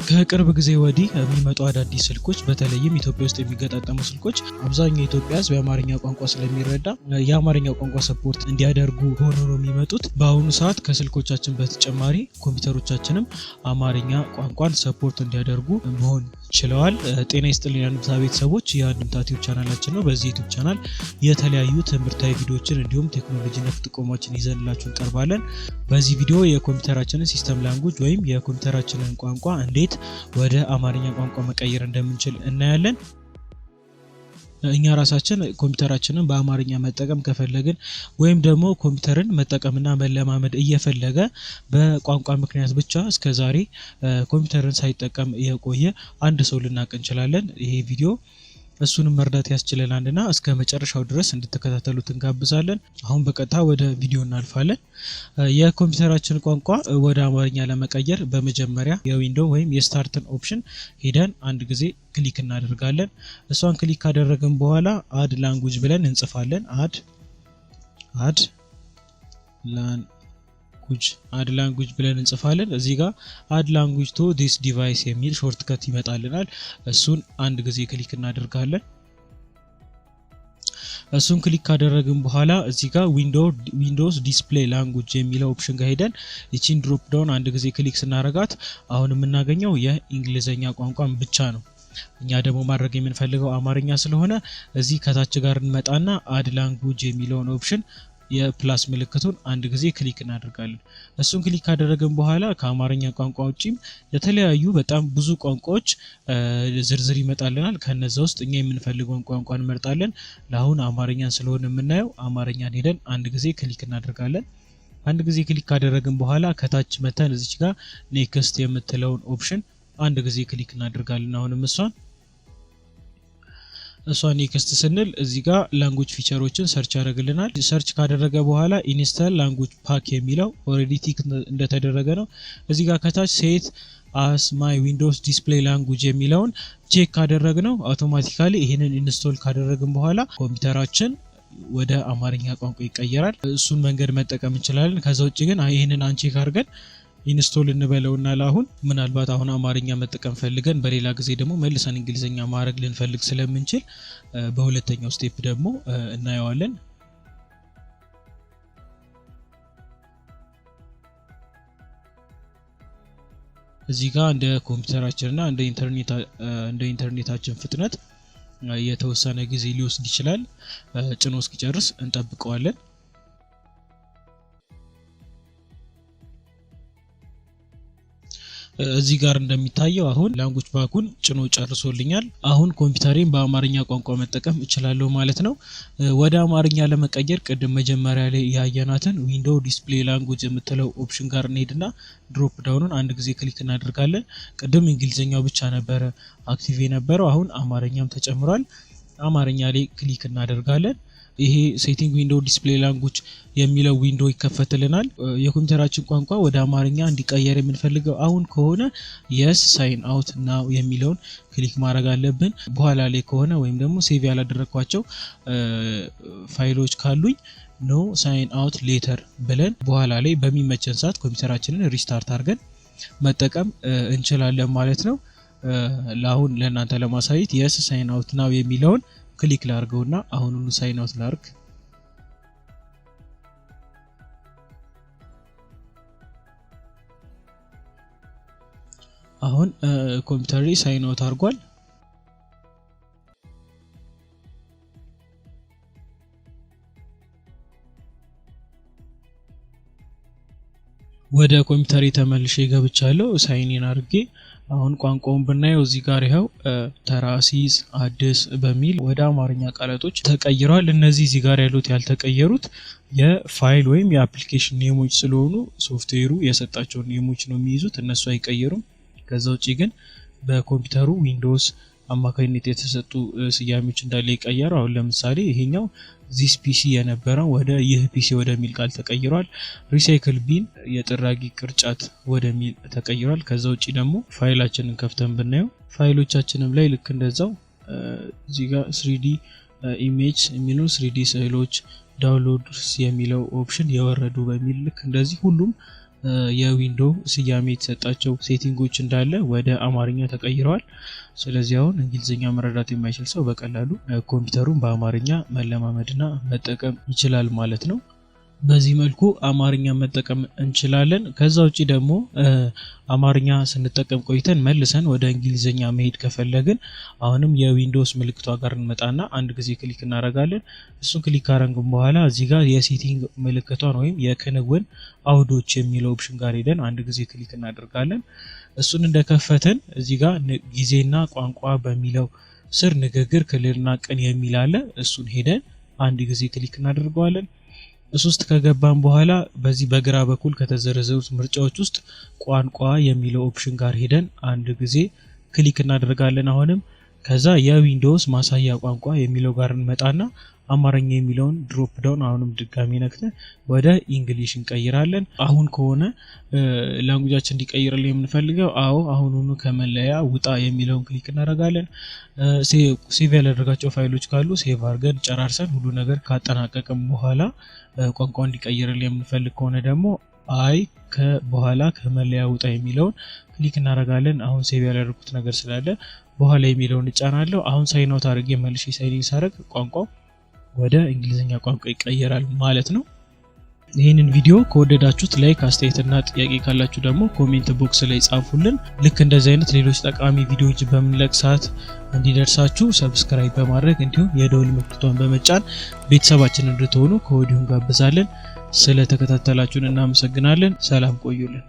ከቅርብ ጊዜ ወዲህ የሚመጡ አዳዲስ ስልኮች በተለይም ኢትዮጵያ ውስጥ የሚገጣጠሙ ስልኮች አብዛኛው ኢትዮጵያ ሕዝብ የአማርኛ ቋንቋ ስለሚረዳ የአማርኛ ቋንቋ ሰፖርት እንዲያደርጉ ሆኖ ነው የሚመጡት። በአሁኑ ሰዓት ከስልኮቻችን በተጨማሪ ኮምፒውተሮቻችንም አማርኛ ቋንቋን ሰፖርት እንዲያደርጉ መሆን ችለዋል። ጤና ይስጥልኝ የአንድምታ ቤተሰቦች፣ የአንድምታ ዩቲዩብ ቻናላችን ነው። በዚህ ዩቲዩብ ቻናል የተለያዩ ትምህርታዊ ቪዲዮዎችን እንዲሁም ቴክኖሎጂ ነክ ጥቆማዎችን ይዘንላችሁ እንቀርባለን። በዚህ ቪዲዮ የኮምፒውተራችንን ሲስተም ላንጉዌጅ ወይም የኮምፒውተራችንን ቋንቋ እንዴት ወደ አማርኛ ቋንቋ መቀየር እንደምንችል እናያለን። እኛ ራሳችን ኮምፒውተራችንን በአማርኛ መጠቀም ከፈለግን ወይም ደግሞ ኮምፒውተርን መጠቀምና መለማመድ እየፈለገ በቋንቋ ምክንያት ብቻ እስከዛሬ ኮምፒውተርን ሳይጠቀም የቆየ አንድ ሰው ልናቅ እንችላለን። ይሄ ቪዲዮ እሱንም መርዳት ያስችለናልና እስከ መጨረሻው ድረስ እንድትከታተሉት እንጋብዛለን። አሁን በቀጥታ ወደ ቪዲዮ እናልፋለን። የኮምፒውተራችን ቋንቋ ወደ አማርኛ ለመቀየር በመጀመሪያ የዊንዶው ወይም የስታርትን ኦፕሽን ሄደን አንድ ጊዜ ክሊክ እናደርጋለን። እሷን ክሊክ ካደረግን በኋላ አድ ላንጉዌጅ ብለን እንጽፋለን። አድ ላንጉዌጅ ብለን እንጽፋለን። እዚህ ጋር አድ ላንጉዌጅ ቱ ዲስ ዲቫይስ የሚል ሾርትከት ይመጣልናል። እሱን አንድ ጊዜ ክሊክ እናደርጋለን። እሱን ክሊክ ካደረግን በኋላ እዚህ ጋር ዊንዶውስ ዲስፕሌይ ላንጉዌጅ የሚለው ኦፕሽን ጋር ሄደን እቺን ድሮፕ ዳውን አንድ ጊዜ ክሊክ ስናረጋት አሁን የምናገኘው የእንግሊዘኛ ቋንቋን ብቻ ነው። እኛ ደግሞ ማድረግ የምንፈልገው አማርኛ ስለሆነ እዚህ ከታች ጋር እንመጣና አድ ላንጉዌጅ የሚለውን ኦፕሽን የፕላስ ምልክቱን አንድ ጊዜ ክሊክ እናደርጋለን። እሱን ክሊክ ካደረግን በኋላ ከአማርኛ ቋንቋ ውጪም የተለያዩ በጣም ብዙ ቋንቋዎች ዝርዝር ይመጣልናል። ከነዛ ውስጥ እኛ የምንፈልገውን ቋንቋ እንመርጣለን። ለአሁን አማርኛን ስለሆነ የምናየው አማርኛን ሄደን አንድ ጊዜ ክሊክ እናደርጋለን። አንድ ጊዜ ክሊክ ካደረግን በኋላ ከታች መተን እዚች ጋር ኔክስት የምትለውን ኦፕሽን አንድ ጊዜ ክሊክ እናደርጋለን። አሁንም እሷን ኔክስት ስንል እዚህ ጋር ላንጉዌጅ ፊቸሮችን ሰርች ያደርግልናል። ሰርች ካደረገ በኋላ ኢንስታል ላንጉዌጅ ፓክ የሚለው ኦሬዲ ቲክ እንደተደረገ ነው። እዚህ ጋር ከታች ሴት አስ ማይ ዊንዶውስ ዲስፕሌይ ላንጉዌጅ የሚለውን ቼክ ካደረግነው አውቶማቲካሊ ይሄንን ኢንስቶል ካደረግን በኋላ ኮምፒውተራችን ወደ አማርኛ ቋንቋ ይቀየራል። እሱን መንገድ መጠቀም እንችላለን። ከዛ ውጪ ግን ይሄንን አንቼክ አድርገን ኢንስቶል እንበለውና ለአሁን ምናልባት አሁን አማርኛ መጠቀም ፈልገን በሌላ ጊዜ ደግሞ መልሰን እንግሊዘኛ ማድረግ ልንፈልግ ስለምንችል በሁለተኛው ስቴፕ ደግሞ እናየዋለን። እዚህ ጋር እንደ ኮምፒውተራችንና እንደ ኢንተርኔታችን ፍጥነት የተወሰነ ጊዜ ሊወስድ ይችላል። ጭኖ እስኪጨርስ እንጠብቀዋለን። እዚህ ጋር እንደሚታየው አሁን ላንጉዌጅ ፓኩን ጭኖ ጨርሶልኛል። አሁን ኮምፒውተሬን በአማርኛ ቋንቋ መጠቀም እችላለሁ ማለት ነው። ወደ አማርኛ ለመቀየር ቅድም መጀመሪያ ላይ ያየናትን ዊንዶው ዲስፕሌይ ላንጉዌጅ የምትለው ኦፕሽን ጋር እንሄድና ድሮፕ ዳውኑን አንድ ጊዜ ክሊክ እናደርጋለን። ቅድም እንግሊዘኛው ብቻ ነበረ አክቲቭ የነበረው፣ አሁን አማርኛም ተጨምሯል። አማርኛ ላይ ክሊክ እናደርጋለን። ይሄ ሴቲንግ ዊንዶው ዲስፕሌይ ላንጉዌጅ የሚለው ዊንዶው ይከፈትልናል። የኮምፒውተራችን ቋንቋ ወደ አማርኛ እንዲቀየር የምንፈልገው አሁን ከሆነ የስ ሳይን አውት ናው የሚለውን ክሊክ ማድረግ አለብን። በኋላ ላይ ከሆነ ወይም ደግሞ ሴቭ ያላደረኳቸው ፋይሎች ካሉኝ ኖ ሳይን አውት ሌተር ብለን በኋላ ላይ በሚመቸን ሰዓት ኮምፒውተራችንን ሪስታርት አድርገን መጠቀም እንችላለን ማለት ነው። ለአሁን ለእናንተ ለማሳየት የስ ሳይን አውት ናው የሚለውን ክሊክ ላድርገውና አሁኑኑ ሳይን አውት ላድርግ። አሁን ኮምፒውተሬ ሳይን አውት አድርጓል። ወደ ኮምፒውተሬ ተመልሼ ገብቻለሁ። ሳይን ኢን አድርጌ አሁን ቋንቋውን ብናየው እዚህ ጋር ይሄው ተራሲስ አዲስ በሚል ወደ አማርኛ ቃላቶች ተቀይሯል። እነዚህ እዚህ ጋር ያሉት ያልተቀየሩት የፋይል ወይም የአፕሊኬሽን ኔሞች ስለሆኑ ሶፍትዌሩ የሰጣቸውን ኔሞች ነው የሚይዙት፣ እነሱ አይቀየሩም። ከዛ ውጪ ግን በኮምፒውተሩ ዊንዶውስ አማካኝነት የተሰጡ ስያሜዎች እንዳለ ይቀየሩ። አሁን ለምሳሌ ይሄኛው ዚስ ፒሲ የነበረው ወደ ይህ ፒሲ ወደሚል ቃል ተቀይሯል። ሪሳይክል ቢን የጥራጊ ቅርጫት ወደሚል ተቀይሯል። ከዛ ውጪ ደግሞ ፋይላችንን ከፍተን ብናየው ፋይሎቻችንም ላይ ልክ እንደዛው እዚህ ጋር 3D ኢሜጅ የሚሉ 3D ስዕሎች ዳውንሎድስ የሚለው ኦፕሽን የወረዱ በሚል ልክ እንደዚህ ሁሉም የዊንዶው ስያሜ የተሰጣቸው ሴቲንጎች እንዳለ ወደ አማርኛ ተቀይረዋል። ስለዚህ አሁን እንግሊዘኛ መረዳት የማይችል ሰው በቀላሉ ኮምፒውተሩን በአማርኛ መለማመድና መጠቀም ይችላል ማለት ነው። በዚህ መልኩ አማርኛ መጠቀም እንችላለን። ከዛ ውጪ ደግሞ አማርኛ ስንጠቀም ቆይተን መልሰን ወደ እንግሊዘኛ መሄድ ከፈለግን አሁንም የዊንዶውስ ምልክቷ ጋር እንመጣና አንድ ጊዜ ክሊክ እናደርጋለን። እሱን ክሊክ ካደረግን በኋላ እዚህ ጋር የሴቲንግ ምልክቷን ወይም የክንውን አውዶች የሚለው ኦፕሽን ጋር ሄደን አንድ ጊዜ ክሊክ እናደርጋለን። እሱን እንደከፈተን እዚህ ጋር ጊዜና ቋንቋ በሚለው ስር ንግግር፣ ክልልና ቅን የሚል አለ። እሱን ሄደን አንድ ጊዜ ክሊክ እናደርገዋለን። እሱስት ከገባን በኋላ በዚህ በግራ በኩል ከተዘረዘሩት ምርጫዎች ውስጥ ቋንቋ የሚለው ኦፕሽን ጋር ሄደን አንድ ጊዜ ክሊክ እናደርጋለን። አሁንም ከዛ የዊንዶውስ ማሳያ ቋንቋ የሚለው ጋር እንመጣና አማርኛ የሚለውን ድሮፕ ዳውን አሁንም ድጋሚ ነክተን ወደ እንግሊሽ እንቀይራለን። አሁን ከሆነ ላንጉጃችን እንዲቀይርልን የምንፈልገው አሁኑኑ ከመለያ ውጣ የሚለውን ክሊክ እናደርጋለን። ሴቭ ያላደረጋቸው ፋይሎች ካሉ ሴቭ አድርገን ጨራርሰን ሁሉ ነገር ካጠናቀቅን በኋላ ቋንቋ እንዲቀይርልን የምንፈልግ ከሆነ ደግሞ በኋላ ከመለያ ውጣ የሚለውን ክሊክ እናደርጋለን። አሁን ሴቭ ያላደረኩት ነገር ስላለ በኋላ የሚለውን እጫናለሁ። አሁን ሳይን አውት አድርጌ መልሼ ሳይን ሳደርግ ቋንቋው ወደ እንግሊዘኛ ቋንቋ ይቀየራል ማለት ነው። ይህንን ቪዲዮ ከወደዳችሁት ላይክ፣ አስተያየትና ጥያቄ ካላችሁ ደግሞ ኮሜንት ቦክስ ላይ ጻፉልን። ልክ እንደዚህ አይነት ሌሎች ጠቃሚ ቪዲዮዎች በምንለቅ ሰዓት እንዲደርሳችሁ ሰብስክራይብ በማድረግ እንዲሁም የደወል ምልክቱን በመጫን ቤተሰባችን እንድትሆኑ ከወዲሁ ጋብዛለን። ስለተከታተላችሁን እናመሰግናለን። ሰላም ቆዩልን።